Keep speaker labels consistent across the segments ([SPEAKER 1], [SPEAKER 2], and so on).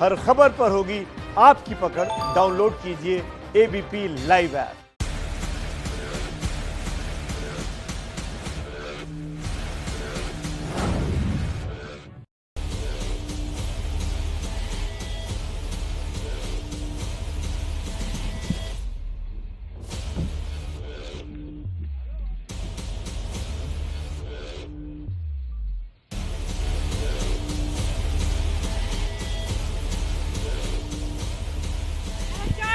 [SPEAKER 1] हर खबर पर होगी आपकी पकड़। डाउनलोड कीजिए एबीपी लाइव ऐप।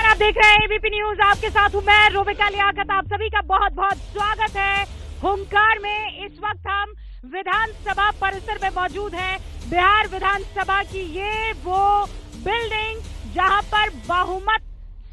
[SPEAKER 2] आप देख रहे हैं एबीपी न्यूज, आपके साथ हूं मैं रोबिका लियाकत। आप सभी का बहुत बहुत स्वागत है। हुंकार में इस वक्त हम विधानसभा परिसर में मौजूद हैं। बिहार विधानसभा की ये वो बिल्डिंग जहां पर बहुमत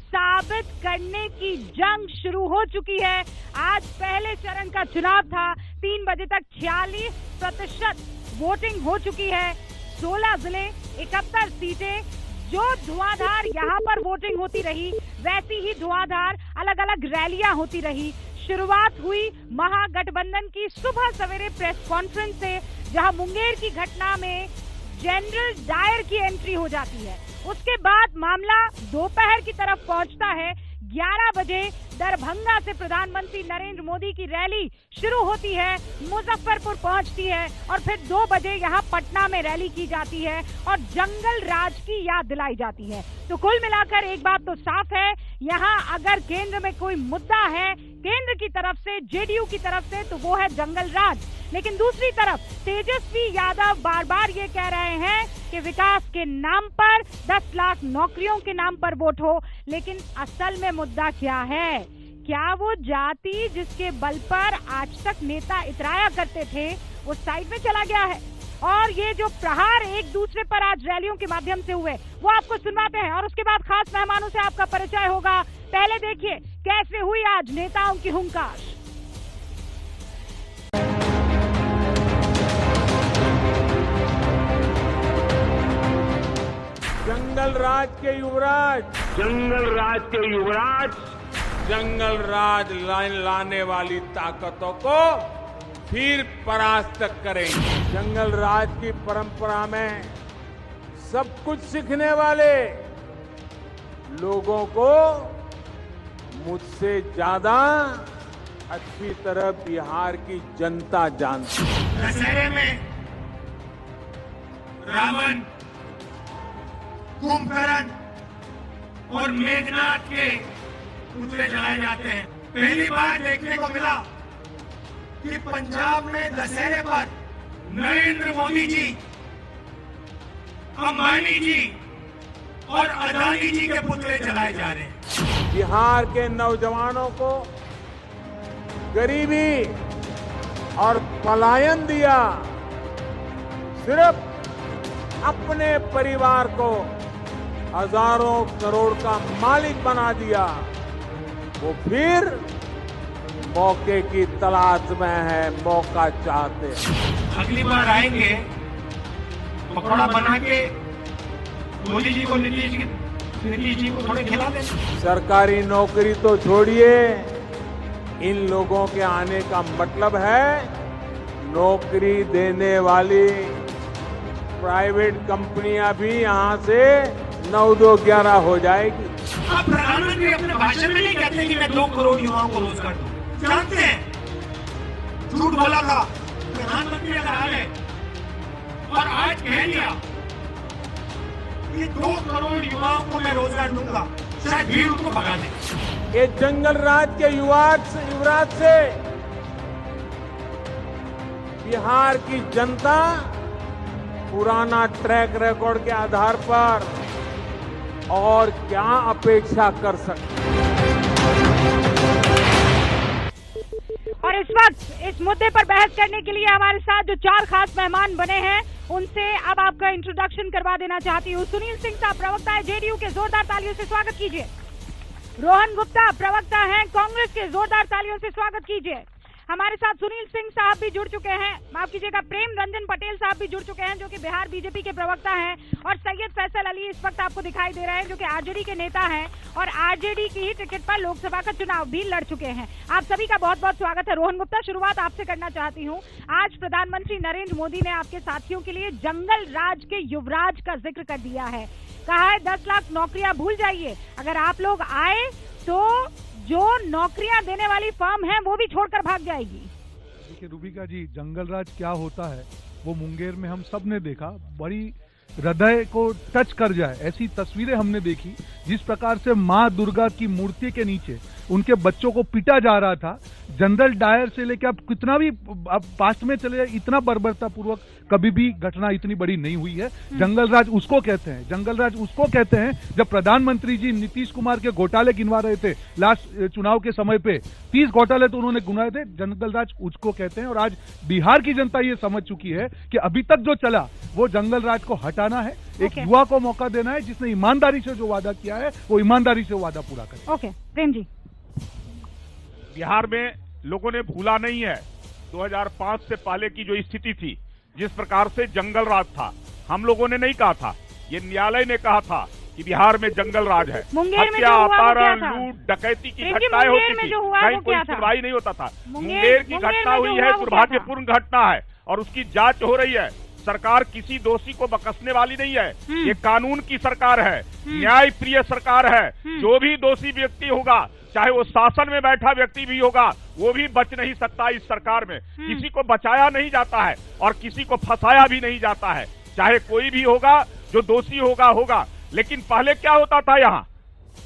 [SPEAKER 2] साबित करने की जंग शुरू हो चुकी है। आज पहले चरण का चुनाव था। 3 बजे तक 46% वोटिंग हो चुकी है। 16 जिले, 71 सीटें। जो धुआंधार यहाँ पर वोटिंग होती रही, वैसी ही धुआंधार अलग अलग रैलियां होती रही। शुरुआत हुई महागठबंधन की सुबह सवेरे प्रेस कॉन्फ्रेंस से, जहां मुंगेर की घटना में जनरल डायर की एंट्री हो जाती है। उसके बाद मामला दोपहर की तरफ पहुंचता है। 11 बजे दरभंगा से प्रधानमंत्री नरेंद्र मोदी की रैली शुरू होती है, मुजफ्फरपुर पहुंचती है और फिर 2 बजे यहां पटना में रैली की जाती है और जंगल राज की याद दिलाई जाती है। तो कुल मिलाकर एक बात तो साफ है, यहां अगर केंद्र में कोई मुद्दा है केंद्र की तरफ से, जेडीयू की तरफ से, तो वो है जंगल राज। लेकिन दूसरी तरफ तेजस्वी यादव बार बार ये कह रहे हैं कि विकास के नाम पर 10 लाख नौकरियों के नाम पर वोट हो। लेकिन असल में मुद्दा क्या है? क्या वो जाति जिसके बल पर आज तक नेता इतराया करते थे वो साइड में चला गया है? और ये जो प्रहार एक दूसरे पर आज रैलियों के माध्यम से हुए, वो आपको सुनवाते हैं और उसके बाद खास मेहमानों से आपका परिचय होगा। पहले देखिए कैसे हुई आज नेताओं की हुंकार।
[SPEAKER 3] जंगल राज के युवराज,
[SPEAKER 4] जंगल राज के युवराज,
[SPEAKER 3] जंगल राज लाने वाली ताकतों को फिर परास्त करेंगे। जंगल राज की परंपरा में सब कुछ सीखने वाले लोगों को मुझसे ज्यादा अच्छी तरह बिहार की जनता जानती है।
[SPEAKER 4] दशहरे में रावण, कुंभकर्ण और मेघनाथ के पुतले जलाए जाते हैं। पहली बार देखने को मिला कि पंजाब में दशहरे पर नरेंद्र मोदी जी, अंबानी जी और अदानी जी के पुतले जलाए जा रहे हैं।
[SPEAKER 3] बिहार के नौजवानों को गरीबी और पलायन दिया, सिर्फ अपने परिवार को हजारों करोड़ का मालिक बना दिया। वो फिर मौके की तलाश में है, मौका चाहते हैं।
[SPEAKER 4] अगली बार आएंगे पकौड़ा बना के मोदी जी को, नीतीश जी को थोड़े खिला दें।
[SPEAKER 3] सरकारी नौकरी तो छोड़िए, इन लोगों के आने का मतलब है नौकरी देने वाली प्राइवेट कंपनियां भी यहां से 9, 2, 11 हो जाएगी।
[SPEAKER 4] आप प्रधानमंत्री अपने भाषण में नहीं कहते कि मैं 2 करोड़ युवाओं को रोजगार दूं। जानते हैं झूठ बोला था प्रधानमंत्री अगर आ गए और आज कह दिया कि 2 करोड़ युवाओं को मैं रोजगार दूंगा, शायद भीड़ उनको भगा दे।
[SPEAKER 3] ये जंगल राज के युवराज से बिहार की जनता पुराना ट्रैक रिकॉर्ड के आधार पर और क्या अपेक्षा कर सकते हैं।
[SPEAKER 2] और इस वक्त इस मुद्दे पर बहस करने के लिए हमारे साथ जो 4 खास मेहमान बने हैं, उनसे अब आपका इंट्रोडक्शन करवा देना चाहती हूँ। सुनील सिंह साहब प्रवक्ता है जेडीयू के, जोरदार तालियों से स्वागत कीजिए। रोहन गुप्ता प्रवक्ता हैं कांग्रेस के, जोरदार तालियों से स्वागत कीजिए। हमारे साथ सुनील सिंह साहब भी जुड़ चुके हैं, माफ कीजिएगा प्रेम रंजन पटेल साहब भी जुड़ चुके हैं, जो कि बिहार बीजेपी के प्रवक्ता हैं, और सैयद फैसल अली इस वक्त आपको दिखाई दे रहे हैं, जो कि आरजेडी के नेता हैं और आरजेडी की ही टिकट पर लोकसभा का चुनाव भी लड़ चुके हैं। आप सभी का बहुत बहुत स्वागत है। रोहन गुप्ता, शुरुआत आपसे करना चाहती हूँ। आज प्रधानमंत्री नरेंद्र मोदी ने आपके साथियों के लिए जंगल राज के युवराज का जिक्र कर दिया है। कहा है 10 लाख नौकरियां भूल जाइए, अगर आप लोग आए तो जो नौकरियां देने वाली फर्म है वो भी छोड़कर भाग जाएगी।
[SPEAKER 5] देखिए रूबिका जी, जंगल राज क्या होता है वो मुंगेर में हम सब ने देखा, बड़ी हृदय को टच कर जाए ऐसी तस्वीरें हमने देखी। जिस प्रकार से माँ दुर्गा की मूर्ति के नीचे उनके बच्चों को पीटा जा रहा था, जनरल डायर से लेकर आप कितना भी आप पास्ट में चले जाए, इतना बर्बरता पूर्वक कभी भी घटना इतनी बड़ी नहीं हुई है। जंगल राज उसको कहते हैं, जंगल राज उसको कहते हैं जब प्रधानमंत्री जी नीतीश कुमार के घोटाले गिनवा रहे थे लास्ट चुनाव के समय पे, 30 घोटाले तो उन्होंने गिनवाए थे, जंगल राज उसको कहते हैं। और आज बिहार की जनता ये समझ चुकी है कि अभी तक जो चला वो जंगल राज को हटाना है, एक युवा को मौका देना है जिसने ईमानदारी से जो वादा किया है वो ईमानदारी से वादा पूरा करे।
[SPEAKER 2] ओके, प्रेम जी।
[SPEAKER 6] बिहार में लोगों ने भूला नहीं है 2005 से पहले की जो स्थिति थी, जिस प्रकार से जंगल राज था। हम लोगों ने नहीं कहा था, ये न्यायालय ने कहा था कि बिहार में जंगल राज है। हत्या, अपहरण, लूट, डकैती की घटनाएं होती थी, कहीं कोई सुनवाई नहीं होता था। मुंगेर की घटना हुई है, दुर्भाग्यपूर्ण घटना है और उसकी जांच हो रही है। सरकार किसी दोषी को बख्शने वाली नहीं है, ये कानून की सरकार है, न्याय प्रिय सरकार है। जो भी दोषी व्यक्ति होगा, चाहे वो शासन में बैठा व्यक्ति भी होगा, वो भी बच नहीं सकता इस सरकार में। किसी को बचाया नहीं जाता है और किसी को फंसाया भी नहीं जाता है। चाहे कोई भी होगा, जो दोषी होगा। लेकिन पहले क्या होता था, यहाँ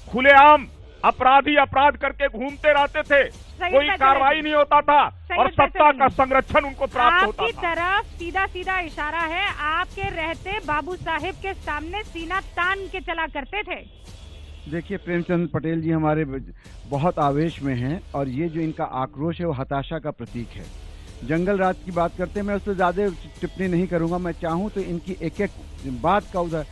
[SPEAKER 6] खुलेआम अपराधी अपराध करके घूमते रहते थे, कोई कार्रवाई नहीं होता था और सत्ता का संरक्षण उनको प्राप्त होता था।
[SPEAKER 2] आपकी तरफ सीधा सीधा इशारा है, आपके रहते बाबू साहेब के सामने सीना तान के चला करते थे।
[SPEAKER 7] देखिए प्रेमचंद पटेल जी हमारे बहुत आवेश में हैं और ये जो इनका आक्रोश है वो हताशा का प्रतीक है। जंगल राज की बात करते हैं, मैं उससे ज्यादा टिप्पणी नहीं करूंगा। मैं चाहूं तो इनकी एक एक बात का उधर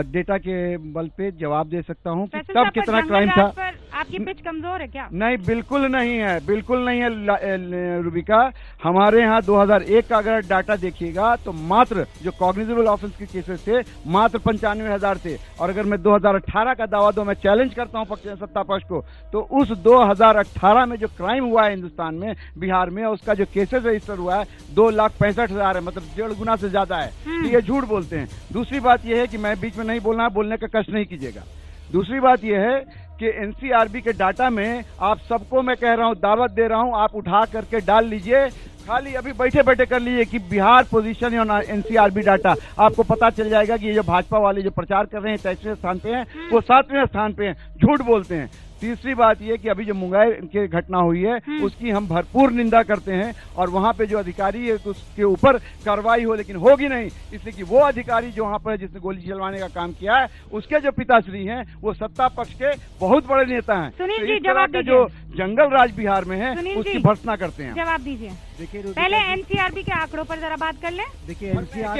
[SPEAKER 7] डेटा के बल पे जवाब दे सकता हूं कि तब कितना क्राइम था।
[SPEAKER 2] आपकी पिच कमजोर है क्या?
[SPEAKER 7] नहीं, बिल्कुल नहीं है, बिल्कुल नहीं है रूबिका। हमारे यहाँ 2001 का अगर डाटा देखिएगा तो मात्र जो कॉग्निजेबल ऑफेंस के केसेस थे मात्र 95,000 थे। और अगर मैं 2018 का दावा दूं, मैं चैलेंज करता हूं सत्ता पक्ष को, तो उस 2018 में जो क्राइम हुआ है हिंदुस्तान में, बिहार में, उसका जो केसेस रजिस्टर हुआ है 2,65,000 है, मतलब 1.5 गुना से ज्यादा है। तो ये झूठ बोलते हैं। दूसरी बात यह है कि मैं बीच में नहीं बोलना, बोलने का कष्ट नहीं कीजिएगा। दूसरी बात यह है कि एनसीआरबी के डाटा में आप सबको मैं कह रहा हूं, दावत दे रहा हूं, आप उठा करके डाल लीजिए, खाली अभी बैठे बैठे कर लीजिए कि बिहार पोजीशन और एनसीआरबी डाटा, आपको पता चल जाएगा कि ये जो भाजपा वाले जो प्रचार कर रहे हैं 23वें स्थान पे हैं, वो 7वें स्थान पे हैं, झूठ बोलते हैं। तीसरी बात यह कि अभी जो मुंगेर की घटना हुई है उसकी हम भरपूर निंदा करते हैं और वहां पे जो अधिकारी है उसके ऊपर कार्रवाई हो, लेकिन होगी नहीं, इसलिए कि वो अधिकारी जो वहां पर जिसने गोली चलवाने का काम किया है, उसके जो पिताश्री हैं वो सत्ता पक्ष के बहुत बड़े नेता हैं।
[SPEAKER 2] सुनील
[SPEAKER 7] तो
[SPEAKER 2] जी,
[SPEAKER 7] इस तरह का जो जंगल राज बिहार में है उसकी भर्त्सना करते हैं।
[SPEAKER 2] जवाब दीजिए।
[SPEAKER 8] देखिए
[SPEAKER 2] पहले एनसीआरबी के आंकड़ों पर जरा बात कर ले।
[SPEAKER 8] देखिए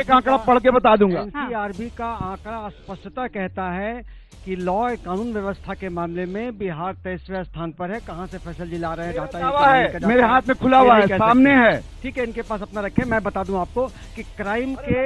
[SPEAKER 7] एक आंकड़ा पढ़ के बता दूंगा।
[SPEAKER 8] एनसीआरबी का आंकड़ा स्पष्टता कहता है कि लॉ कानून व्यवस्था के मामले में बिहार 23वें स्थान पर है। कहां से फैसल जी ला रहे हैं डाटा?
[SPEAKER 7] मेरे हाथ में खुला हुआ है, सामने है।
[SPEAKER 8] ठीक है, इनके पास अपना रखें। मैं बता दूं आपको कि क्राइम के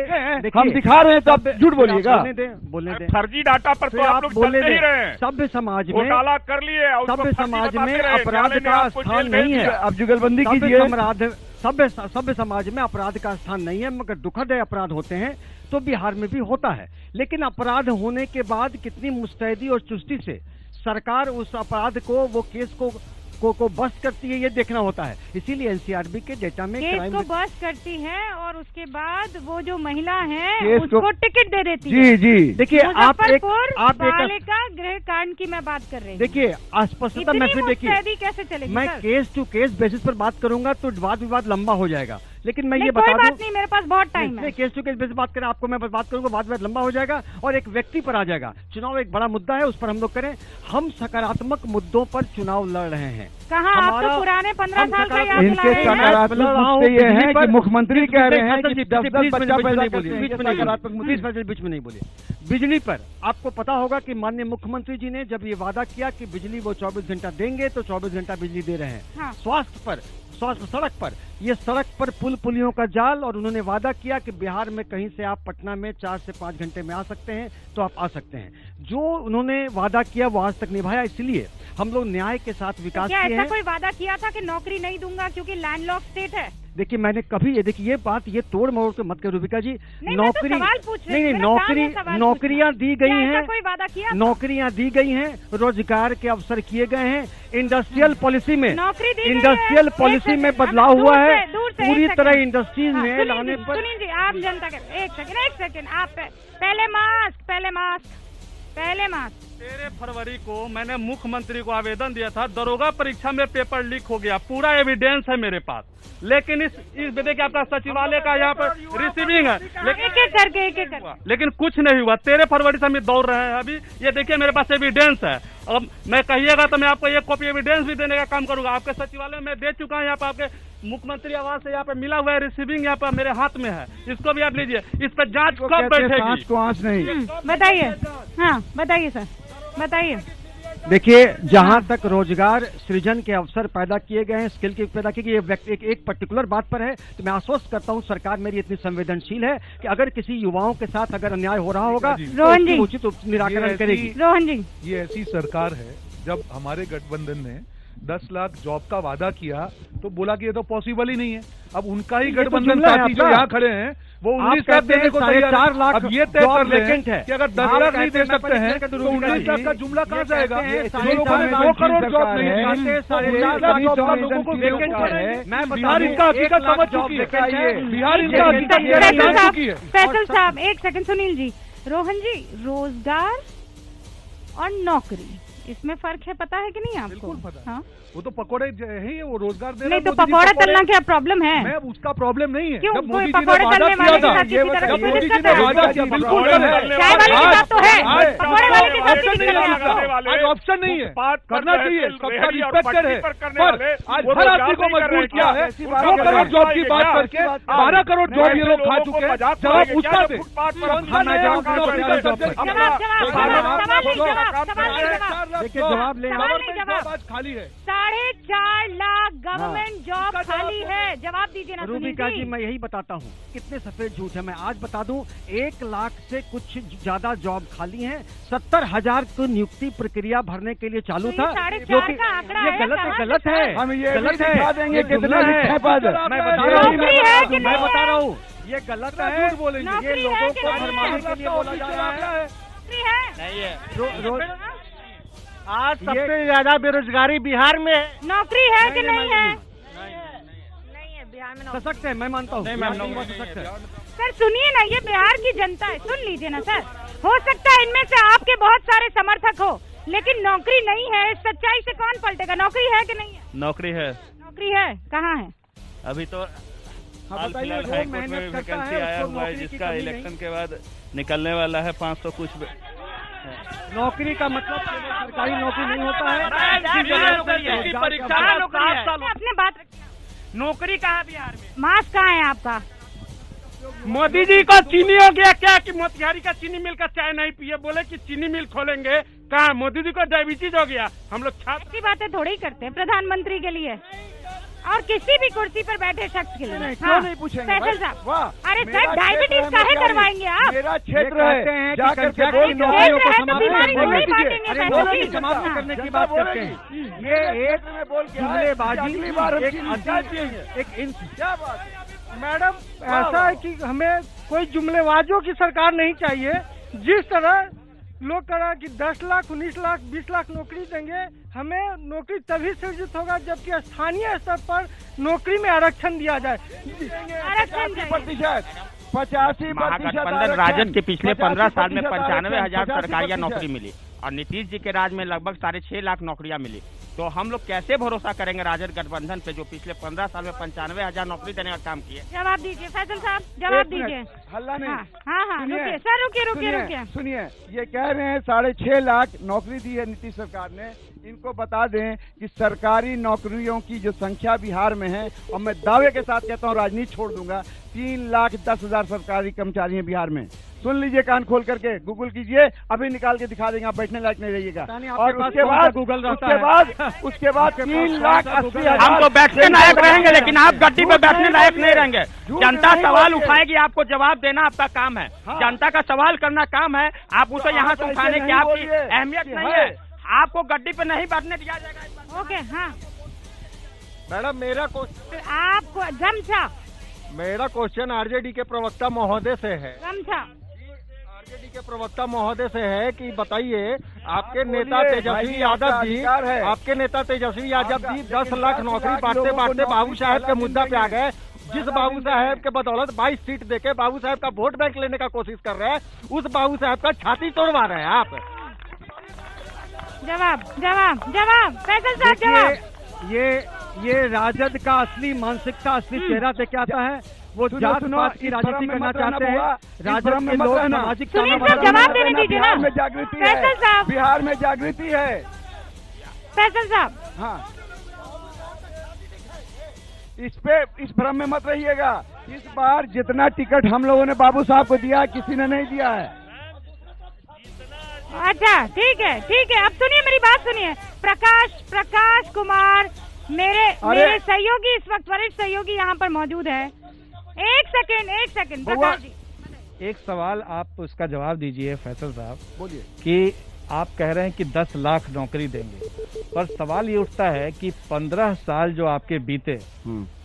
[SPEAKER 7] हम दिखा रहे हैं तो आप झूठ बोलिएगा।
[SPEAKER 8] बोलने दें।
[SPEAKER 6] फर्जी डाटा पर तो आप लोग बोलने नहीं रहे हैं।
[SPEAKER 8] सभ्य समाज में
[SPEAKER 6] घोटाला कर लिए,
[SPEAKER 8] सभ्य समाज में अपराध का स्थान नहीं है।
[SPEAKER 7] अब जुगलबंदी कीजिए।
[SPEAKER 8] सभ्य समाज में अपराध का स्थान नहीं है, मगर दुखद अपराध होते हैं तो बिहार में भी होता है। लेकिन अपराध होने के बाद कितनी मुस्तैदी और चुस्ती से सरकार उस अपराध को, वो केस को बस्ट करती है, ये देखना होता है। इसीलिए एनसीआरबी के डेटा में
[SPEAKER 2] केस को बस्ट करती है और उसके बाद वो जो महिला है उसको टिकट दे देती है।
[SPEAKER 7] जी जी,
[SPEAKER 8] देखिए आप एक
[SPEAKER 2] बालिका गृह कांड की मैं बात कर रही हूँ।
[SPEAKER 8] देखिए अस्पष्टता में फिर देखिए
[SPEAKER 2] कैसे चलेगी?
[SPEAKER 8] मैं केस टू केस बेसिस पर बात करूंगा तो वाद विवाद लंबा हो जाएगा। लेकिन मैं ये बता दूं,
[SPEAKER 2] नहीं, मेरे पास बहुत टाइम है।
[SPEAKER 8] केस टू केस बेसिस बात करें, आपको मैं बात करूंगा, वाद विवाद लंबा हो जाएगा और एक व्यक्ति पर आ जाएगा। चुनाव एक बड़ा मुद्दा है, उस पर हम लोग करें। हम सकारात्मक मुद्दों पर चुनाव लड़ रहे हैं।
[SPEAKER 2] कहाँ आप तो पुराने 15 साल का याद
[SPEAKER 7] इनके सकारात्मक मुद्दे ये हैं कि मुख्यमंत्री कह रहे हैं कि 10 बच्चा पैदा
[SPEAKER 8] बीच में नहीं बोलिए। बिजली पर आपको पता होगा कि माननीय मुख्यमंत्री जी ने जब ये वादा किया कि बिजली वो 24 घंटा देंगे तो 24 घंटा बिजली दे रहे हैं। स्वास्थ्य सड़क पर, ये सड़क पर पुल पुलियों का जाल, और उन्होंने वादा किया कि बिहार में कहीं से आप पटना में 4 से 5 घंटे में आ सकते हैं, तो आप आ सकते हैं। जो उन्होंने वादा किया वो आज तक निभाया, इसलिए हम लोग न्याय के साथ विकास किए हैं।
[SPEAKER 2] ऐसा कोई वादा किया था कि नौकरी नहीं दूंगा क्योंकि लैंडलॉक स्टेट है?
[SPEAKER 8] देखिए मैंने कभी ये बात ये तोड़ मरोड़ के मत कर रूबिका जी।
[SPEAKER 2] नौकरी
[SPEAKER 8] नहीं, नौकरियां दी गई हैं,
[SPEAKER 2] कोई वादा किया?
[SPEAKER 8] नौकरियां दी गई हैं, रोजगार के अवसर किए गए हैं, इंडस्ट्रियल पॉलिसी में बदलाव हुआ है, पूरी तरह इंडस्ट्रीज में लाने पर।
[SPEAKER 2] सुनिए जी, आप जनता के एक सेकंड आप पहले मास्क
[SPEAKER 9] 13 फरवरी को मैंने मुख्यमंत्री को आवेदन दिया था, दरोगा परीक्षा में पेपर लीक हो गया, पूरा एविडेंस है मेरे पास। लेकिन इस देखिए आपका सचिवालय का यहाँ पर रिसीविंग है, लेकिन कुछ नहीं हुआ। 13 फरवरी से हम दौड़ रहे हैं अभी। ये देखिए मेरे पास एविडेंस है। अब मैं कहिएगा तो मैं आपको एक कॉपी एविडेंस भी देने का काम करूंगा। आपके सचिवालय में दे चुका है, यहाँ पर आपके मुख्यमंत्री आवास से यहाँ पे मिला हुआ है, रिसीविंग यहाँ पर मेरे हाथ में है। इसको भी आप लीजिए। इस पर जांच कब बैठेगी?
[SPEAKER 7] आँच नहीं।
[SPEAKER 2] बताइए। हाँ बताइए सर, बताइए।
[SPEAKER 8] देखिए जहां तक रोजगार सृजन के अवसर पैदा किए गए हैं, स्किल के पैदा किए गए, ये व्यक्ति एक पर्टिकुलर बात पर है तो मैं आश्वस्त करता हूं सरकार मेरी इतनी संवेदनशील है कि अगर किसी युवाओं के साथ अगर अन्याय हो रहा होगा
[SPEAKER 2] रोहन जी,
[SPEAKER 8] उचित निराकरण करेगी।
[SPEAKER 2] रोहन जी,
[SPEAKER 5] ये ऐसी सरकार है, जब हमारे गठबंधन ने 10 लाख जॉब का वादा किया तो बोला कि ये तो पॉसिबल ही नहीं है। अब उनका ही गठबंधन साथी जो यहाँ खड़े हैं वो 19 लाख देने को तैयार है।
[SPEAKER 8] 4 लाख
[SPEAKER 5] अब ये तय कर रहे हैं कि अगर 10 लाख नहीं दे सकते हैं तो 19 लाख का जुमला कहाँ जाएगा? जो लोगों ने 2 करोड़ जॉब नहीं दी, 4 लाख जॉब का लोगों को वैकेंट है। बिहार इनका हकीकत समझ चुकी है, बिहार इनका हकीकत जान चुकी है।
[SPEAKER 2] फैसल साहब एक सेकंड, सुनील जी, रोहन जी, रोजगार और नौकरी इसमें फर्क है, पता है कि नहीं आपको?
[SPEAKER 5] बिल्कुल पता है।
[SPEAKER 2] हाँ?
[SPEAKER 5] वो तो पकौड़े है, वो रोजगार दे
[SPEAKER 2] नहीं तो पकौड़ा तलना क्या प्रॉब्लम है?
[SPEAKER 5] मैं उसका प्रॉब्लम नहीं है।
[SPEAKER 2] क्यों?
[SPEAKER 5] जब मोदी जी ने
[SPEAKER 2] पकौड़े
[SPEAKER 5] वादा
[SPEAKER 2] तलने
[SPEAKER 5] किया
[SPEAKER 2] वाले
[SPEAKER 5] था,
[SPEAKER 2] के साथ किसी तरह
[SPEAKER 5] जब
[SPEAKER 2] की
[SPEAKER 5] मोदी जी
[SPEAKER 2] दिक्कत
[SPEAKER 5] ने
[SPEAKER 2] है?
[SPEAKER 5] वादा किया, बिल्कुल
[SPEAKER 2] चाय वाले के साथ तो है, पकौड़े वाले के साथ
[SPEAKER 5] ऑप्शन नहीं है, आज ऑप्शन नहीं है, करना चाहिए, सबका रिस्पेक्टेड है। पर आज हर आदमी को मजबूर किया है 2 करोड़ जॉब की बात करके 12 करोड़ जॉब ये लोग खा चुके हैं। जवाब उसका दे।
[SPEAKER 8] जवाब ले
[SPEAKER 5] खाली है,
[SPEAKER 2] 4.5 लाख गवर्नमेंट जॉब खाली है। जवाब दीजिए ना
[SPEAKER 8] रूबिका जी। मैं यही बताता हूँ कितने सफेद झूठ है। मैं आज बता दूं 1 लाख से कुछ ज्यादा जॉब खाली हैं। 70,000 को नियुक्ति प्रक्रिया भरने के लिए चालू था, जो कि ये गलत है।
[SPEAKER 7] हम ये
[SPEAKER 8] गलत है,
[SPEAKER 7] देंगे कितना है पद।
[SPEAKER 8] मैं बता रहा हूँ ये गलत है। ये लोगों को भरमाने के लिए बोला जा रहा है।
[SPEAKER 2] नहीं है।
[SPEAKER 8] आज सबसे ज्यादा बेरोजगारी बिहार में है।
[SPEAKER 2] नौकरी है कि नहीं है?
[SPEAKER 10] नहीं है बिहार में।
[SPEAKER 8] सशक्त है, मैं मानता हूँ सशक्त है।
[SPEAKER 2] सर सुनिए ना, ये बिहार की जनता है, सुन लीजिए ना सर। हो सकता है इनमें से आपके बहुत सारे समर्थक हो, लेकिन नौकरी नहीं है। इस सच्चाई से कौन पलटेगा? नौकरी है कि नहीं है?
[SPEAKER 9] नौकरी है।
[SPEAKER 2] नौकरी है, कहाँ है?
[SPEAKER 9] अभी तो हाल फिलहाल हाईकोर्ट में वैकेंसी आया हुआ है, जिसका इलेक्शन के बाद निकलने वाला है। 500 कुछ।
[SPEAKER 8] नौकरी का मतलब सरकारी नौकरी नहीं होता है।
[SPEAKER 2] अपने बात
[SPEAKER 9] नौकरी कहाँ बिहार में?
[SPEAKER 2] मास्क कहाँ है आपका?
[SPEAKER 9] मोदी जी को चीनी हो गया क्या कि मोतिहारी का चीनी मिल का चाय नहीं पिए, बोले कि चीनी मिल खोलेंगे। कहाँ मोदी जी को डायबिटीज हो गया? हम लोग
[SPEAKER 2] ऐसी बातें थोड़ी ही करते हैं प्रधानमंत्री के लिए और किसी भी कुर्सी पर बैठे शख्स के लिए।
[SPEAKER 7] क्यों नहीं पूछेंगे?
[SPEAKER 2] अरे सर, डायबिटीज काहे करवाएंगे आप?
[SPEAKER 7] मेरा क्षेत्र है, जाकर के
[SPEAKER 8] समाप्त करने की बात करते हैं। ये एक जुमलेबाजी,
[SPEAKER 7] क्या बात?
[SPEAKER 11] मैडम ऐसा है कि हमें कोई जुमलेबाजों की सरकार नहीं चाहिए। जिस तरह लोग कह रहे हैं कि 10 लाख, 19 लाख, 20 लाख नौकरी देंगे, हमें नौकरी तभी सृजित होगा जबकि स्थानीय स्तर पर नौकरी में आरक्षण दिया जाए।
[SPEAKER 7] 85%
[SPEAKER 12] महागठबंधन राजद के पिछले 15 साल में 95,000 सरकारियां नौकरी मिली और नीतीश जी के राज में लगभग 6.5 लाख नौकरियां मिली। तो हम लोग कैसे भरोसा करेंगे राजद गठबंधन पे, जो पिछले 15 साल में 95,000 नौकरी देने का काम किए?
[SPEAKER 2] जवाब दीजिए फैसल साहब, जवाब दीजिए।
[SPEAKER 7] हल्ला नहीं।
[SPEAKER 2] हाँ, रुकिए सर, रुकिए।
[SPEAKER 7] सुनिए, ये कह रहे हैं 6.5 लाख नौकरी दी है नीतीश सरकार ने। इनको बता दें कि सरकारी नौकरियों की जो संख्या बिहार में है, और मैं दावे के साथ कहता हूँ, राजनीति छोड़ दूंगा, 3,10,000 सरकारी कर्मचारी हैं बिहार में। सुन लीजिए कान खोल करके, गूगल कीजिए, अभी निकाल के दिखा देंगे, आप बैठने लायक नहीं रहिएगा। और उसके बाद 3,80,000।
[SPEAKER 12] हम तो बैठने लायक रहेंगे, लेकिन आप गड्डी पे बैठने लायक नहीं रहेंगे। जनता सवाल उठाएगी, आपको जवाब देना आपका काम है। जनता का सवाल करना काम है, आप उसे यहाँ से उठाने की आपकी अहमियत नहीं है। आपको गड्डी पे नहीं बैठने दिया जाएगा।
[SPEAKER 2] ओके, हाँ
[SPEAKER 7] मैडम मेरा
[SPEAKER 2] आपको गमछा,
[SPEAKER 7] मेरा क्वेश्चन आरजेडी के प्रवक्ता महोदय से है।
[SPEAKER 2] गमछा
[SPEAKER 7] आरजेडी के प्रवक्ता महोदय से है कि बताइए, आपके नेता तेजस्वी यादव जी, आपके नेता तेजस्वी यादव जी 10 लाख नौकरी बांटते बांटते बाबू साहब के मुद्दा पे आ गए। जिस बाबू साहब के बदौलत 22 सीट देके बाबू साहब का वोट बैंक लेने का कोशिश कर रहे हैं, उस बाबू साहब का छाती तोड़वा रहे हैं आप।
[SPEAKER 2] जवाब जवाब जवाब फैसल साहब जवाब।
[SPEAKER 8] ये राजद का असली मानसिकता, असली चेहरा देखा आता है। वो जात पात की राजनीति करना चाहते हैं। राजद के लोग सामाजिक
[SPEAKER 2] जवाब देने दीजिए ना।
[SPEAKER 7] में जागृति
[SPEAKER 2] फैसल साहब,
[SPEAKER 7] बिहार में जागृति है।
[SPEAKER 2] फैसल साहब,
[SPEAKER 7] हाँ, इस भ्रम में मत रहिएगा। इस बार जितना टिकट हम लोगों ने बाबू साहब को दिया, किसी ने नहीं दिया है।
[SPEAKER 2] अच्छा ठीक है ठीक है, अब सुनिए मेरी बात सुनिए। प्रकाश कुमार मेरे सहयोगी, इस वक्त वरिष्ठ सहयोगी यहाँ पर मौजूद है। एक सेकंड प्रकाश जी,
[SPEAKER 5] एक सवाल आप उसका जवाब दीजिए फैसल साहब।
[SPEAKER 7] बोलिए।
[SPEAKER 5] कि आप कह रहे हैं कि 10 लाख नौकरी देंगे, पर सवाल ये उठता है कि 15 साल जो आपके बीते,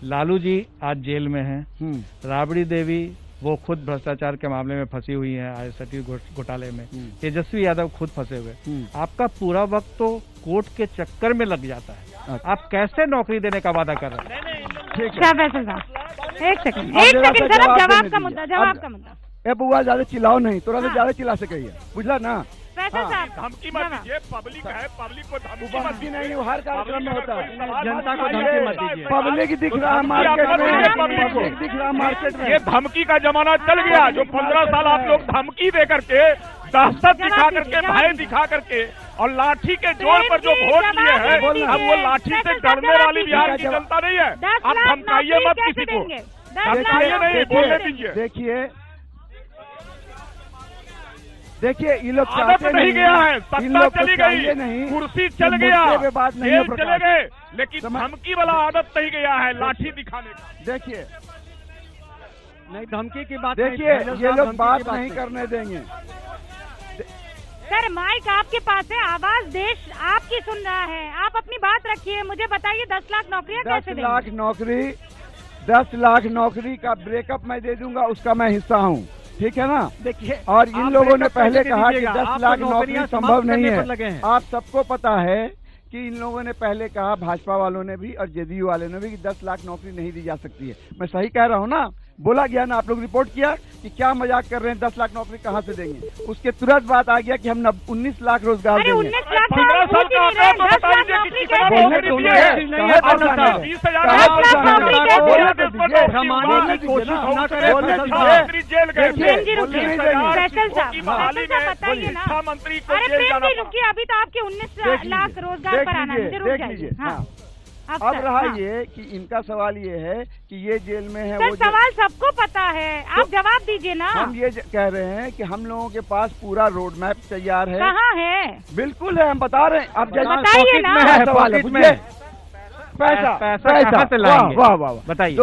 [SPEAKER 5] लालू जी आज जेल में हैं, राबड़ी देवी वो खुद भ्रष्टाचार के मामले में फंसी हुई हैं, आईएसटी घोटाले में, तेजस्वी यादव खुद फंसे हुए, आपका पूरा वक्त तो कोर्ट के चक्कर में लग जाता है। आप कैसे नौकरी देने का वादा कर रहे हैं?
[SPEAKER 2] ठीक है फैसल साहब, एक सेकंड सर, जवाब का मुद्दा।
[SPEAKER 7] ए बुआ ज्यादा चिल्लाओ नहीं, थोड़ा सा ज्यादा चिल्ला सके, बुझला ना।
[SPEAKER 2] फैसल साहब,
[SPEAKER 6] धमकी मत दीजिए, पब्लिक है, पब्लिक को धमकी
[SPEAKER 7] नहीं, हर कार्यक्रम में होता है।
[SPEAKER 8] जनता को धमकी मत दीजिए।
[SPEAKER 7] पब्लिक दिख रहा मार्केट में,
[SPEAKER 6] ये धमकी का जमाना चल गया। जो 15 साल आप लोग धमकी दे करके, दहशत दिखा करके, भय दिखा करके और लाठी के जोर पर जो वोट लिए हैं, अब वो लाठी से डरने वाली बिहार की जनता नहीं है। आप धमकाइए मत किसी को, धमकाइए नहीं, बोलने दीजिए।
[SPEAKER 7] देखिए ये लोग
[SPEAKER 6] आदत नहीं गया है, सत्ता चली गई,
[SPEAKER 7] नहीं,
[SPEAKER 6] कुर्सी चल गया,
[SPEAKER 7] जेल
[SPEAKER 6] चले गए, लेकिन धमकी वाला आदत नहीं गया है, लाठी दिखाने का।
[SPEAKER 7] देखिए
[SPEAKER 8] नहीं, धमकी की बात,
[SPEAKER 7] देखिए ये लोग बात नहीं करने देंगे।
[SPEAKER 2] सर माइक आपके पास है, आवाज देश आपकी सुन रहा है, आप अपनी बात रखिए। मुझे बताइए 10 लाख नौकरियां कैसे देंगे?
[SPEAKER 7] 10 लाख नौकरी का ब्रेकअप मैं दे दूंगा, उसका मैं हिस्सा हूँ, ठीक है ना।
[SPEAKER 8] देखिए,
[SPEAKER 7] और इन लोगों ने पहले कहा कि 10 लाख नौकरी संभव नहीं है। आप सबको पता है कि इन लोगों ने पहले कहा, भाजपा वालों ने भी और जेडीयू वाले ने भी, कि 10 लाख नौकरी नहीं दी जा सकती है। मैं सही कह रहा हूँ ना? बोला गया ना, आप लोग रिपोर्ट किया कि क्या मजाक कर रहे हैं, 10 लाख नौकरी कहाँ से देंगे। उसके तुरंत बाद आ गया कि हम 19 लाख रोजगार देंगे।
[SPEAKER 6] 15 साल का आंकड़ा तो बता दीजिए कि कितना नौकरी दी है। 20,000 जेल गए शिक्षा मंत्री को जेल जाना पड़ा।
[SPEAKER 2] रुकिए, अभी तो आपके 19 लाख रोजगार पर आना है।
[SPEAKER 7] देख लीजिए। अब रहा ये कि इनका सवाल ये है कि ये जेल में है। वो
[SPEAKER 2] सवाल सबको पता है, आप जवाब दीजिए ना।
[SPEAKER 7] हम ये कह रहे हैं कि हम लोगों के पास पूरा रोड मैप तैयार है।
[SPEAKER 2] कहाँ है?
[SPEAKER 7] बिल्कुल है, हम बता रहे हैं। अब
[SPEAKER 2] बताइए ना।
[SPEAKER 7] पैसा वाह बताइए।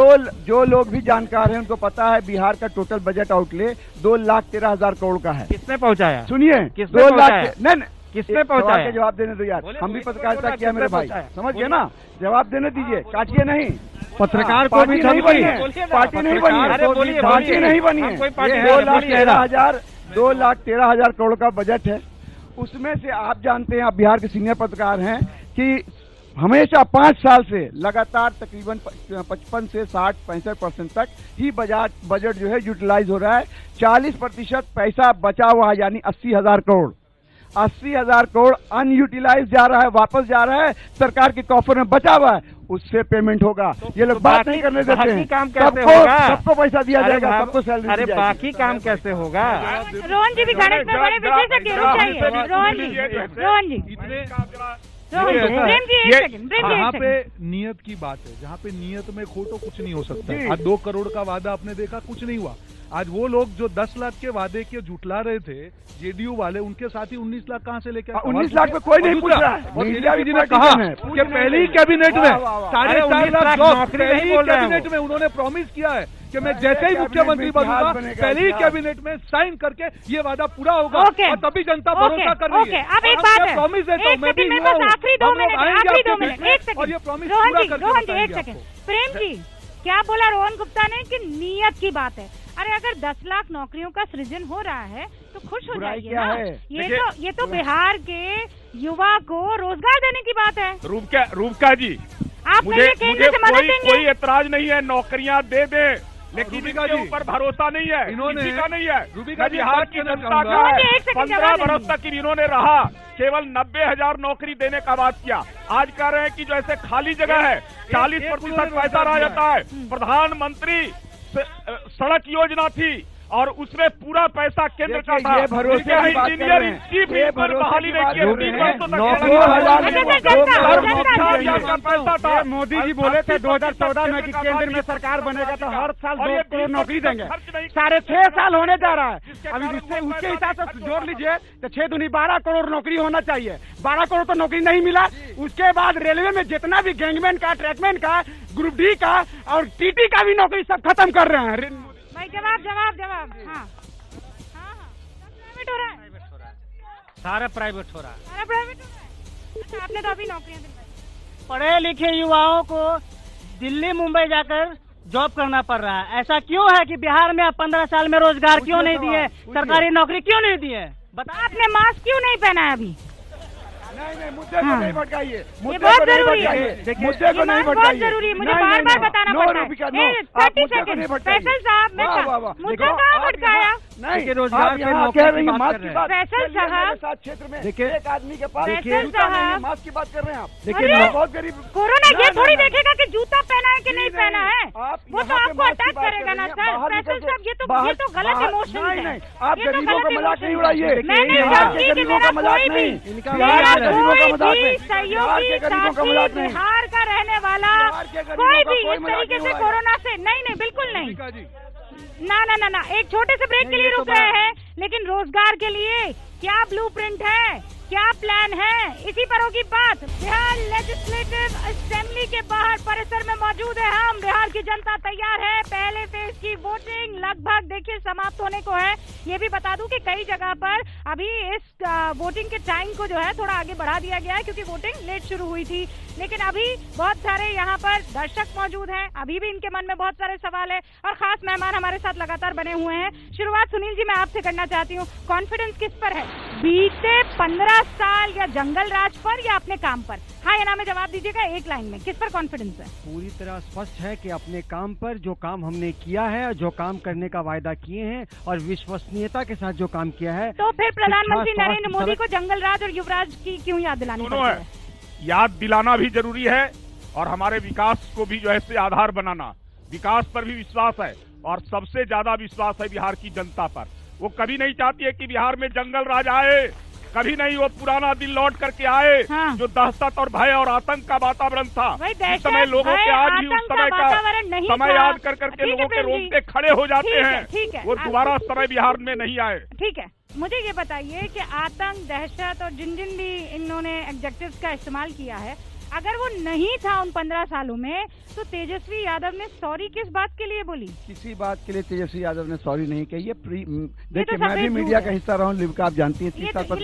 [SPEAKER 7] जो लोग भी जानकार हैं उनको पता है बिहार का टोटल बजट आउटले 2,13,000 करोड़ का है।
[SPEAKER 5] किसने पहुँचाया?
[SPEAKER 7] सुनिए,
[SPEAKER 5] 2 लाख
[SPEAKER 7] नहीं,
[SPEAKER 5] किसने पहुँचाया?
[SPEAKER 7] के जवाब देने दो यार, हम भी पत्रकारिता किया मेरे भाई, समझ गए ना। जवाब देने दीजिए, काटिए नहीं।
[SPEAKER 8] पत्रकार को भी नहीं बनी है,
[SPEAKER 7] पार्टी नहीं बनी है, पार्टी नहीं बनी है। 2,13,000 करोड़ का बजट है। उसमें से आप जानते हैं, आप बिहार के सीनियर पत्रकार हैं, कि हमेशा 5 साल से लगातार तकरीबन 55 से 60-65% तक ही बजट जो है यूटिलाइज हो रहा है। 40% पैसा बचा हुआ है, यानी 80,000 करोड़। 80,000 करोड़ अनयूटिलाइज जा रहा है, वापस जा रहा है, सरकार के कॉफर में बचा हुआ है, उससे पेमेंट होगा। ये लोग बात नहीं करने देते हैं। सबको पैसा दिया जाएगा, सबको सैलरी।
[SPEAKER 5] अरे बाकी काम कैसे होगा?
[SPEAKER 2] रोहन जी भी गणेश में बड़े विशेषज्ञ चाहिए। रोहन जी
[SPEAKER 5] जहाँ पे नियत की बात है, जहाँ पे नियत में खोटो कुछ नहीं हो सकता है। 2 करोड़ का वादा आपने देखा, कुछ नहीं हुआ। आज वो लोग जो 10 लाख के वादे के जुटला रहे थे जेडीयू वाले, उनके साथ ही 19 लाख कहाँ से लेके
[SPEAKER 7] 19 लाख में कोई नहीं पूछ रहा है।
[SPEAKER 5] जी ने कहा कि पहले ही कैबिनेट में 4.5 लाख जॉब, पहले ही कैबिनेट में उन्होंने प्रॉमिस किया है कि मैं जैसे ही मुख्यमंत्री बनूंगा पहले ही कैबिनेट में साइन करके ये वादा पूरा होगा और तभी जनता भरोसा कर रही है।
[SPEAKER 2] अब एक बात है,
[SPEAKER 5] प्रॉमिस देता हूँ, मैं भी युवा हूँ,
[SPEAKER 2] आखिरी 2 मिनट
[SPEAKER 5] और ये प्रॉमिस पूरा करके
[SPEAKER 2] एक सेकंड। प्रेम जी क्या बोला रोहन गुप्ता ने कि नियत की बात है। अरे अगर 10 लाख नौकरियों का सृजन हो रहा है तो खुश हो जाइए ना। ये तो बिहार के युवा को रोजगार देने की बात है।
[SPEAKER 6] रूपका जी,
[SPEAKER 2] आप
[SPEAKER 6] मुझे कोई एतराज नहीं है, नौकरियां दे दे, लेकिन इनके ऊपर भरोसा नहीं है, किसी का नहीं है। बिहार की जनता का 15 बरस तक इन्होंने रहा, केवल 90,000 नौकरी देने का बात किया। आज कह रहे हैं कि जो ऐसे खाली जगह है 40% पैसा रह जाता है। प्रधानमंत्री सड़क योजना थी और उसमें पूरा पैसा केंद्र का था। इंजीनियर इन चीफ पर बहाली नहीं की, पैसा था।
[SPEAKER 7] मोदी जी बोले थे 2014 में कि केंद्र में सरकार बनेगा तो हर साल 2 करोड़ नौकरी देंगे। 6.5 साल होने जा रहा है। अभी उसके हिसाब से जोड़ लीजिए तो 6 दूनी 12 करोड़ नौकरी होना चाहिए। 12 करोड़ तो नौकरी नहीं मिला। उसके बाद रेलवे में जितना भी गैंगमैन का, ट्रैकमैन का, ग्रुप डी का और टीटी का भी नौकरी सब खत्म कर रहे हैं।
[SPEAKER 2] भाई जवाब। हाँ प्राइवेट हो रहा है,
[SPEAKER 8] सारा प्राइवेट हो रहा है।
[SPEAKER 2] अच्छा, आपने तो अभी नौकरियां दिलवाई।
[SPEAKER 8] पढ़े लिखे युवाओं को दिल्ली मुंबई जाकर जॉब करना पड़ रहा है। ऐसा क्यों है कि बिहार में आप 15 साल में रोजगार क्यों नहीं दिए, सरकारी नौकरी क्यों नहीं दी है?
[SPEAKER 2] आपने मास्क क्यों नहीं पहना है अभी?
[SPEAKER 7] नहीं, मुद्दे को नहीं भटकाइए,
[SPEAKER 2] मुद्दे को नहीं भटकाइए,
[SPEAKER 7] मुद्दे को नहीं भटकाइए।
[SPEAKER 2] बहुत जरूरी, मुझे बार बार बताना पड़ता है। 30 सेकंड फैसल साहब, मुद्दा कहाँ भटकाया?
[SPEAKER 7] नहीं,
[SPEAKER 8] रोजगार
[SPEAKER 7] कह रही है मास्क की बात।
[SPEAKER 2] फैसल साहब,
[SPEAKER 7] क्षेत्र में
[SPEAKER 8] देखिए
[SPEAKER 7] एक आदमी के पास
[SPEAKER 2] फैसल साहब
[SPEAKER 7] मास्क की बात कर रहे हैं आप।
[SPEAKER 2] देखिए
[SPEAKER 7] बहुत गरीब
[SPEAKER 2] कोरोना ये थोड़ी देखेगा कि जूता पहना है कि नहीं पहना है, वो तो आपको अटैक करेगा ना सर। फैसल साहब ये तो गलत इमोशन है।
[SPEAKER 7] आप गरीबों का मजाक नहीं उड़ाइए।
[SPEAKER 2] मैंने
[SPEAKER 7] गरीबों का मजाक नहीं,
[SPEAKER 2] सहयोगी साथी बिहार का रहने वाला कोई भी इस तरीके से कोरोना से नहीं, बिल्कुल नहीं। ना, एक छोटे से ब्रेक के लिए रुक रहे हैं, लेकिन रोजगार के लिए क्या ब्लूप्रिंट है, क्या प्लान है, इसी पर होगी बात। बिहार लेजिस्लेटिव असेंबली के बाहर परिसर में मौजूद है हम। बिहार की जनता तैयार है। पहले फेज की वोटिंग लगभग देखिए समाप्त होने को है। ये भी बता दूं कि कई जगह पर अभी इस वोटिंग के टाइम को जो है थोड़ा आगे बढ़ा दिया गया है, क्योंकि वोटिंग लेट शुरू हुई थी। लेकिन अभी बहुत सारे यहाँ पर दर्शक मौजूद हैं, अभी भी इनके मन में बहुत सारे सवाल है और खास मेहमान हमारे साथ लगातार बने हुए हैं। शुरुआत सुनील जी मैं आपसे करना चाहती हूँ, कॉन्फिडेंस किस पर है, बीते 15 साल या जंगल राज पर या अपने काम पर? हाँ या ना में जवाब दीजिएगा एक लाइन में, किस पर कॉन्फिडेंस है?
[SPEAKER 8] पूरी तरह स्पष्ट है कि अपने काम पर, जो काम हमने किया है, जो काम करने का वायदा किए हैं और विश्वसनीयता के साथ जो काम किया है।
[SPEAKER 2] तो फिर प्रधानमंत्री नरेंद्र मोदी को जंगल राज और युवराज की क्यों याद दिलानी पड़ती है?
[SPEAKER 6] याद दिलाना भी जरूरी है और हमारे विकास को भी जो है आधार बनाना, विकास पर भी विश्वास है और सबसे ज्यादा विश्वास है बिहार की जनता पर। वो कभी नहीं चाहती है कि बिहार में जंगल राज आए, कभी नहीं वो पुराना दिन लौट करके आए। हाँ। जो दहशत और भय और आतंक का वातावरण था, इस समय लोगों के आज भी उस समय का समय याद कर करके लोगों के रोंगटे खड़े हो जाते हैं। वो दोबारा समय बिहार में नहीं आए।
[SPEAKER 2] ठीक है, मुझे ये बताइए कि आतंक, दहशत और जिन भी इन्होंने एडजेक्टिव्स का इस्तेमाल किया है, अगर वो नहीं था उन 15 सालों में तो तेजस्वी यादव ने सॉरी किस बात के लिए बोली?
[SPEAKER 7] किसी बात के लिए तेजस्वी यादव ने सॉरी नहीं कही। देखिए मैं भी मीडिया का हिस्सा रहा हूँ, लिबका आप जानती हैं 30 साल पर।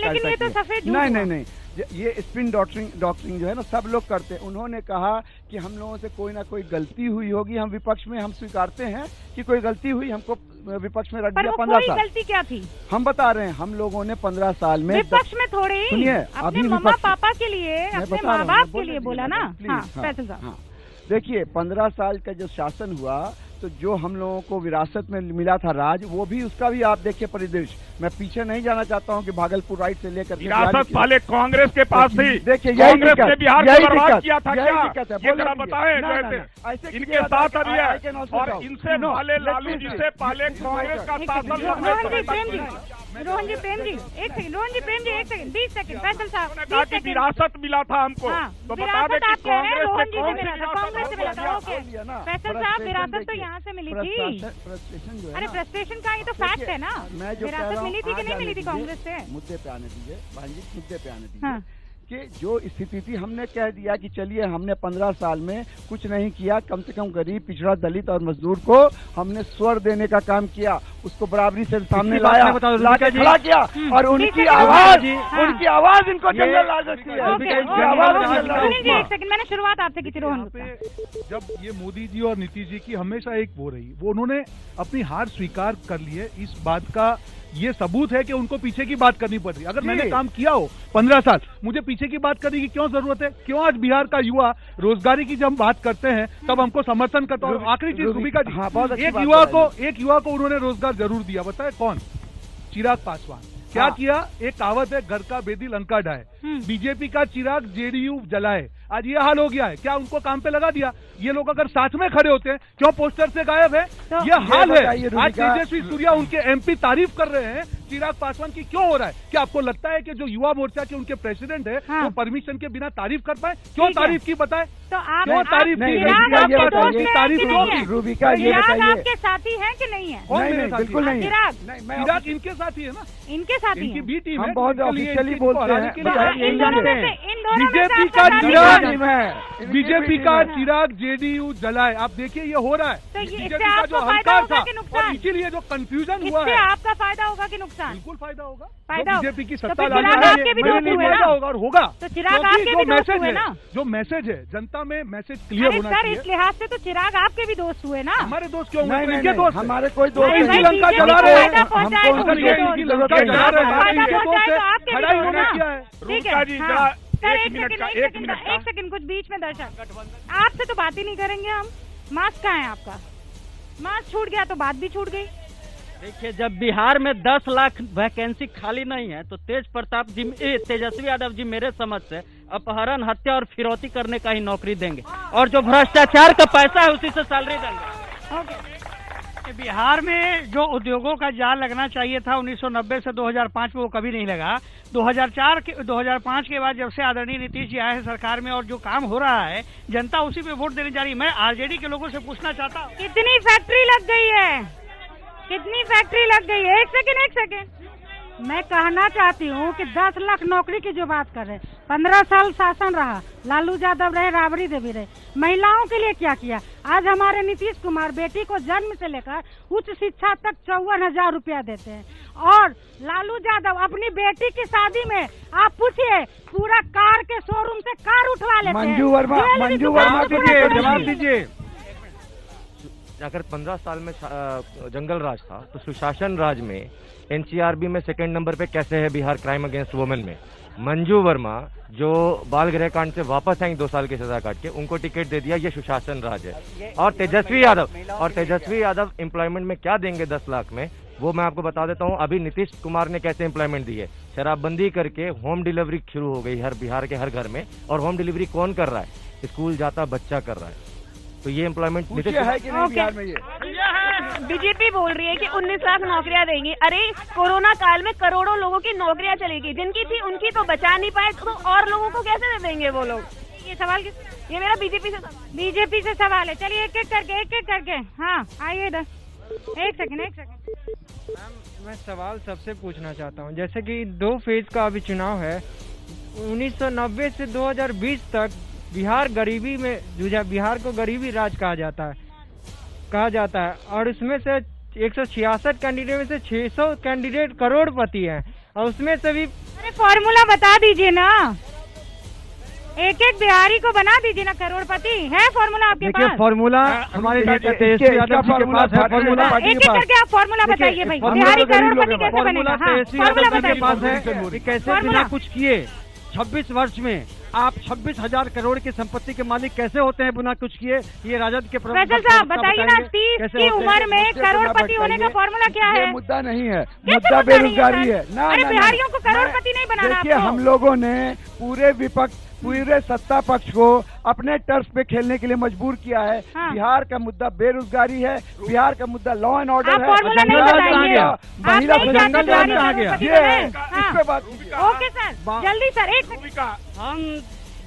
[SPEAKER 7] नहीं, ये स्पिन डॉक्टरिंग जो है ना सब लोग करते हैं। उन्होंने कहा कि हम लोगों से कोई ना कोई गलती हुई होगी, हम विपक्ष में हम स्वीकारते हैं कि कोई गलती हुई, हमको विपक्ष में रख दिया 15 साल।
[SPEAKER 2] गलती क्या थी? हम
[SPEAKER 7] बता रहे हैं, हम लोगों ने 15 साल में
[SPEAKER 2] विपक्ष में थोड़े
[SPEAKER 7] सुनिए
[SPEAKER 2] अपने मम्मा पापा के लिए, अपने माँ बाप के लिए बोला ना।
[SPEAKER 7] हाँ, देखिए 15 साल का जो शासन हुआ तो जो हम लोगों को विरासत में मिला था राज, वो भी उसका भी आप देखिए परिदृश्य। मैं पीछे नहीं जाना चाहता हूँ कि भागलपुर राइट से लेकर
[SPEAKER 6] विरासत पहले कांग्रेस के पास थी।
[SPEAKER 7] देखिए
[SPEAKER 6] कांग्रेस ने बिहार को बर्बाद किया था क्या?
[SPEAKER 7] ये जरा
[SPEAKER 6] बताएं। इनके साथ अभी है और इनसे पहले लालू जी से पहले कांग्रेस का शासन।
[SPEAKER 2] रोहन जी प्रेम जी एक सेकंड, रोहन जी प्रेम जी एक सेकंड, 20 सेकंड, फैसल साहब
[SPEAKER 6] कहा कि विरासत मिला था हमको, तो बता दें कि कांग्रेस
[SPEAKER 2] रोहन जी से मिला था, कांग्रेस से मिला था। ओके फैसल साहब, विरासत तो यहाँ से मिली थी। अरे फ्रस्ट्रेशन का ये तो फैक्ट है ना, विरासत मिली थी कि नहीं मिली थी कांग्रेस से?
[SPEAKER 7] मुद्दे पे आने दीजिए बहन जी, मुद्दे पे आने दीजिए कि जो स्थिति थी, हमने कह दिया कि चलिए हमने 15 साल में कुछ नहीं किया, कम से कम गरीब, पिछड़ा, दलित और मजदूर को हमने स्वर देने का काम किया, उसको बराबरी से सामने लाया, लाके खड़ा किया और उनकी आवाज इनको जंगल राज की है।
[SPEAKER 2] एक सेकंड, मैंने शुरुआत आपसे की थी रोहन।
[SPEAKER 5] जब ये मोदी जी और नीतीश जी की हमेशा एक वो रही, वो उन्होंने अपनी हार स्वीकार कर ली है। इस बात का ये सबूत है कि उनको पीछे की बात करनी पड़ रही है। अगर मैंने काम किया हो 15 साल, मुझे पीछे की बात करने की क्यों जरूरत है? क्यों आज बिहार का युवा रोजगारी की जब बात करते हैं तब हमको समर्थन करता है? आखिरी चीज रूबिका जी, एक युवा को उन्होंने रोजगार जरूर दिया, बताए कौन? चिराग पासवान। क्या किया? एक कहावत है, घर का बेदी लंका ढाए। बीजेपी का चिराग जेडीयू जलाए। आज ये हाल हो गया है। क्या उनको काम पे लगा दिया? ये लोग अगर साथ में खड़े होते हैं, क्यों पोस्टर से गायब है? तो ये हाल है। आज तेजस्वी सूर्या उनके एमपी तारीफ कर रहे हैं, चिराग पासवान की क्यों हो रहा है? क्या आपको लगता है कि जो युवा मोर्चा के उनके प्रेसिडेंट है वो परमिशन के बिना तारीफ कर पाए? क्यों तारीफ की बताए?
[SPEAKER 2] तो आप
[SPEAKER 5] क्यों तारीफ की?
[SPEAKER 7] तारीफ रूबिका ये बताइए,
[SPEAKER 2] आपके साथी है कि नहीं है?
[SPEAKER 7] नहीं, बिल्कुल नहीं।
[SPEAKER 5] चिराग इनके साथी है ना,
[SPEAKER 2] इनके साथी
[SPEAKER 5] इनकी बी टीम
[SPEAKER 7] है। हम बहुत ऑफिशियली बोलते हैं
[SPEAKER 5] बीजेपी का चिराग जेडीयू जलाए। आप देखिए ये हो रहा है।
[SPEAKER 2] तो
[SPEAKER 5] बीजेपी का जो अहंकार था और इसीलिए जो कंफ्यूजन हुआ है,
[SPEAKER 2] आपका फायदा होगा कि नुकसान?
[SPEAKER 5] बिल्कुल फायदा होगा।
[SPEAKER 2] बीजेपी
[SPEAKER 5] की सत्ता लाने फायदा होगा और होगा।
[SPEAKER 2] तो चिराग आपके भी दोस्त हुए ना?
[SPEAKER 5] जो मैसेज है जनता में, मैसेज क्लियर होना चाहिए।
[SPEAKER 2] इस लिहाज से तो चिराग आपके भी दोस्त हुए ना?
[SPEAKER 5] हमारे दोस्त क्यों?
[SPEAKER 7] इनके दोस्त, हमारे कोई दोस्त
[SPEAKER 5] नहीं। श्रीलंका जला रहे हैं,
[SPEAKER 2] एक सेकंड, कुछ बीच में दर्शक, आपसे तो बात ही नहीं करेंगे हम। मास्क कहाँ है आपका? मास्क छूट गया तो बात भी छूट गई।
[SPEAKER 13] देखिए, जब बिहार में 10 लाख वैकेंसी खाली नहीं है तो तेजस्वी यादव जी मेरे समझ से अपहरण, हत्या और फिरौती करने का ही नौकरी देंगे, और जो भ्रष्टाचार का पैसा है उसी से सैलरी देंगे।
[SPEAKER 11] बिहार में जो उद्योगों का जाल लगना चाहिए था 1990 से 2005 में, वो कभी नहीं लगा। 2005 के बाद जब से आदरणीय नीतीश जी आए हैं सरकार में और जो काम हो रहा है, जनता उसी पे वोट देने जा रही है। मैं आरजेडी के लोगों से पूछना चाहता हूँ,
[SPEAKER 2] कितनी फैक्ट्री लग गई है? कितनी फैक्ट्री लग गई है? एक सेकंड, मैं कहना चाहती हूँ कि 10 लाख नौकरी की जो बात कर रहे हैं, 15 साल शासन रहा, लालू यादव रहे, राबड़ी देवी रहे, महिलाओं के लिए क्या किया? आज हमारे नीतीश कुमार बेटी को जन्म से लेकर उच्च शिक्षा तक 54,000 रुपया देते हैं, और लालू यादव अपनी बेटी की शादी में आप पूछिए पूरा कार के शोरूम से कार उठवा लेते हैं।
[SPEAKER 7] मंजू वर्मा
[SPEAKER 5] जवाब दीजिए।
[SPEAKER 14] अगर 15 साल में जंगल राज था तो सुशासन राज में एनसीआरबी में सेकंड नंबर पे कैसे है बिहार क्राइम अगेंस्ट वुमेन में? मंजू वर्मा जो बाल गृह कांड से वापस आएंगे 2 साल की सजा काट के, उनको टिकट दे दिया, ये सुशासन राज है। और तेजस्वी यादव एम्प्लॉयमेंट में क्या देंगे 10 लाख में, वो मैं आपको बता देता हूँ। अभी नीतीश कुमार ने कैसे एम्प्लॉयमेंट दी है, शराबबंदी करके होम डिलीवरी शुरू हो गई हर बिहार के हर घर में। और होम डिलीवरी कौन कर रहा है? स्कूल जाता बच्चा कर रहा है। तो ये एम्प्लॉयमेंट
[SPEAKER 7] है कि नहीं बिहार में? ये
[SPEAKER 10] बीजेपी बोल रही है कि 19 लाख नौकरियां देंगी। अरे कोरोना काल में करोड़ों लोगों की नौकरियां चली गई, जिनकी थी उनकी तो बचा नहीं पाए, तो और लोगों को कैसे दे देंगे वो लोग?
[SPEAKER 2] ये सवाल ये मेरा बीजेपी से सवाल है। चलिए एक एक करके हाँ आइए इधर। एक सेकंड
[SPEAKER 15] मैम, मैं सवाल सबसे पूछना चाहता हूँ। जैसे कि 2 फेज का अभी चुनाव है, 1990 से 2020 तक बिहार गरीबी में जूझा, बिहार को गरीबी राज कहा जाता है, और उसमें से 166 कैंडिडेट में से 600 कैंडिडेट करोड़पति हैं, और उसमें से भी
[SPEAKER 2] अरे फॉर्मूला बता दीजिए ना, एक बिहारी को बना दीजिए ना करोड़पति। है फॉर्मूला आपके पास?
[SPEAKER 8] देखिए फॉर्मूला हमारे तेजस्वी यादव जी के पास है। फॉर्मूला
[SPEAKER 2] एक करके आप फॉर्मूला बताइए भाई, बिहारी करोड़पति कैसे बनेगा?
[SPEAKER 8] तेजस्वी यादव जी के पास है। कैसे बिना कुछ किए 26 वर्ष में आप 26,000 करोड़ की संपत्ति के मालिक कैसे होते हैं बिना कुछ किए? ये राजद के
[SPEAKER 2] फैसल साहब बताइए ना, 30 की उम्र में करोड़पति होने का फॉर्मूला क्या है?
[SPEAKER 7] मुद्दा नहीं है, मुद्दा बेरोजगारी है। ना
[SPEAKER 2] अरे बिहारियों को करोड़पति नहीं बनाना।
[SPEAKER 7] देखिए, हम लोगों ने पूरे सत्ता पक्ष को अपने टर्फ पे खेलने के लिए मजबूर किया है।
[SPEAKER 2] हाँ।
[SPEAKER 7] बिहार का मुद्दा बेरोजगारी है, बिहार का मुद्दा लॉ एंड ऑर्डर है।
[SPEAKER 2] फॉर्मूला नहीं बताइए,
[SPEAKER 7] महिला
[SPEAKER 2] जंगल राज कहाँ गया?
[SPEAKER 7] ये है, इस पे बात
[SPEAKER 2] ओके सर, जल्दी सर। एक
[SPEAKER 13] हम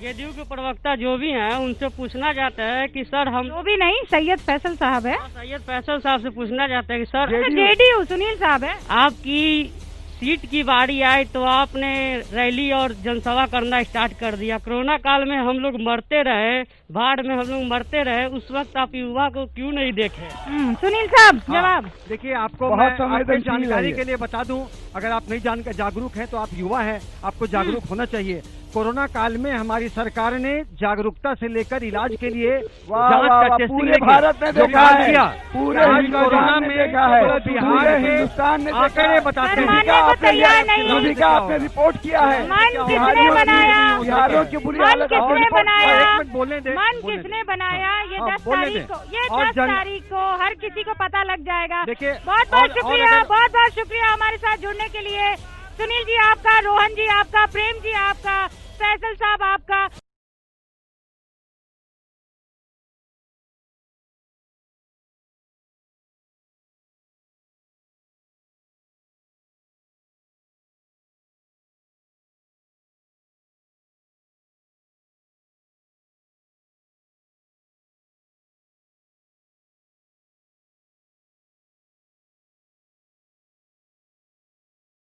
[SPEAKER 13] जेडीयू के प्रवक्ता जो भी हैं उनसे पूछना चाहते हैं कि सर हम
[SPEAKER 2] जो भी नहीं, सैयद फैसल साहब है।
[SPEAKER 13] सैयद फैसल साहब से पूछना चाहते हैं कि सर
[SPEAKER 2] जेडीयू सुनील साहब है,
[SPEAKER 13] आपकी सीट की बारी आई तो आपने रैली और जनसभा करना स्टार्ट कर दिया। कोरोना काल में हम लोग मरते रहे, बाढ़ में हम लोग मरते रहे, उस वक्त आप युवा को क्यों नहीं देखे?
[SPEAKER 2] सुनील साहब जवाब।
[SPEAKER 8] देखिए, आपको मैं आपकी जानकारी के लिए बता दूं, अगर आप नहीं जागरूक हैं तो आप युवा हैं, आपको जागरूक होना चाहिए। कोरोना काल में हमारी सरकार ने जागरूकता से लेकर इलाज के लिए
[SPEAKER 7] पूरे भारत में देखा है, पूरे
[SPEAKER 8] कोरोना में
[SPEAKER 7] देखा है,
[SPEAKER 8] बिहार के
[SPEAKER 7] हिंदुस्तान ने
[SPEAKER 8] आंकड़े बताते हैं।
[SPEAKER 7] आपने रिपोर्ट किया है, बिहारियों की बुरी हालत
[SPEAKER 2] बोलने दे। मन किसने बनाया? ये 10 तारीख को हर किसी को पता लग जाएगा। बहुत बहुत शुक्रिया, बहुत बहुत शुक्रिया हमारे साथ जुड़ने के लिए। सुनील जी आपका, रोहन जी आपका, प्रेम जी आपका, फैसल साहब आपका।